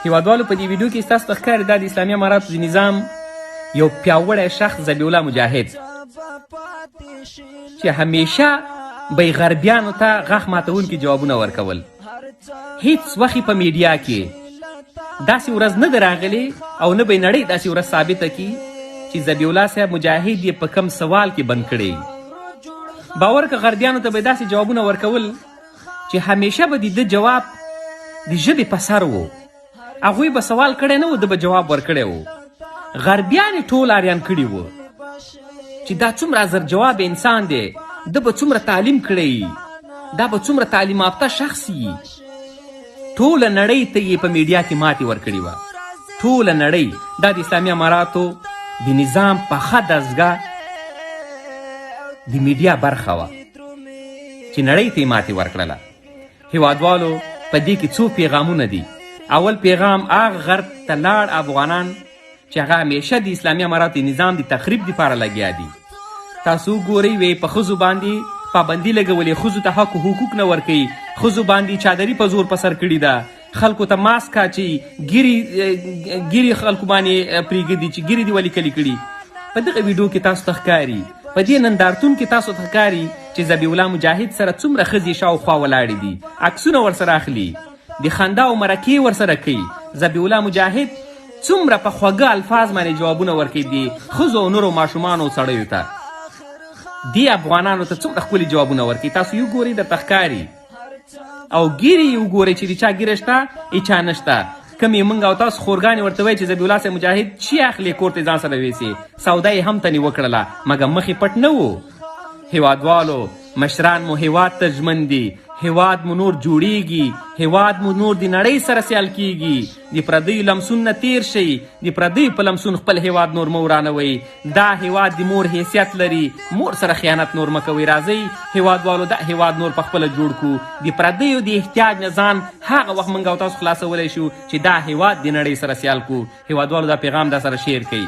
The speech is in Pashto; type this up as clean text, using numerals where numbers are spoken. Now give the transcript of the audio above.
هیوادوالو په دې ویډیو کې ستاسو ته ښکاري دا د اسلامي اماراتو د نظام یو پیاوړی شخص ذبیح الله مجاهد چې همیشه به یې غربیانو ته غاښ ماتونکي جوابونه ورکول. هیڅ وخت په میډیا کې داسې ورځ نه ده راغلې او نه به یې نړۍ داسې ورځ ثابته کړي چې ذبیح الله صاحب مجاهد یې په کم سوال کې بند کړی. باور که غربیانو ته به یې داسې جوابونه ورکول چې همیشه به د ده جواب د ژبې په سر و. هغوی به سوال کړی نه و، ده به جواب ورکړی و. غربیان یې ټول اریان کړي وو چې دا څومره زر جواب انسان دی، ده به څومره تعلیم کړی، دا به څومره تعلیم یافته شخص وي. ټوله نړۍ ته یې په میډیا کې ماتې ورکړې وه. ټوله نړۍ دا د اسلامي اماراتو د نظام پخه دستګاه د میډیا برخه وه چې نړۍ ته یې ماتې ورکړله. هیوادوالو په دې کې څو پیغامونه دي. اول پیغام هغه غرب ته لاړ افغانان چې هغه همیشه د اسلامي اماراتو نظام د تخریب دپاره لګیا دي. تاسو وګورئ وی په ښځو باندې پابندي لګولې، ښځو ته حق حقوق نه ورکوي، ښځو باندې چادري په زور په سر کړي ده، خلکو ته ماسک اچوي، ګیرې خلکو باندې پرېږدي چې ګیرې دې ولې کلي کړي. په دغه ویډیو کې تاسو ته ښکاري، په دې نندارتون کې تاسو ته ښکاري چې ذبیح الله مجاهد سره څومره ښځې شاوخوا ولاړې دي، عکسونه ورسره اخلي، د خندا او مرکې ورسره کوي. ذبیح الله مجاهد څومره په خوږه الفاظ باندې جوابونه ورکوي دي ښځو او نورو ماشومانو او سړیو ته. دې افغانانو ته څومره ښکلي جوابونه ورکوي. تاسو یې وګورئ درته ښکاري. او ګیرې یې وګورئ چې د چا ګیره شته هېچا نشته. کم یې موږ او تاسو خورګانې ورته وایي چې ذبیح الله صاحب مجاهد چی اخلي کور ته ځان سره ویسي. سودا یې هم تنې وکړله مګر مخ یې پټ نه و. هیوادوالو مشران مو هیواد ته ژمن دي، هیواد مو نور جوړیږي، هیواد مو نور د نړۍ سره سیال کیږي. د پردیو لمسون نه تیر شئ، د پردیو په لمسون خپل هیواد نور مه ورانوئ. دا هیواد د مور حیثیت لري، مور سره خیانت نور مه کوئ. راځئ هیوادوالو دا هیواد نور په خپله جوړ کړو. د پردیو د احتیاج نه ځان هغه وخت موږ او تاسو خلاصولی شو چې دا هیواد د نړۍ سره سیال کړو. هیوادوالو دا پیغام دا سره شیر کړئ.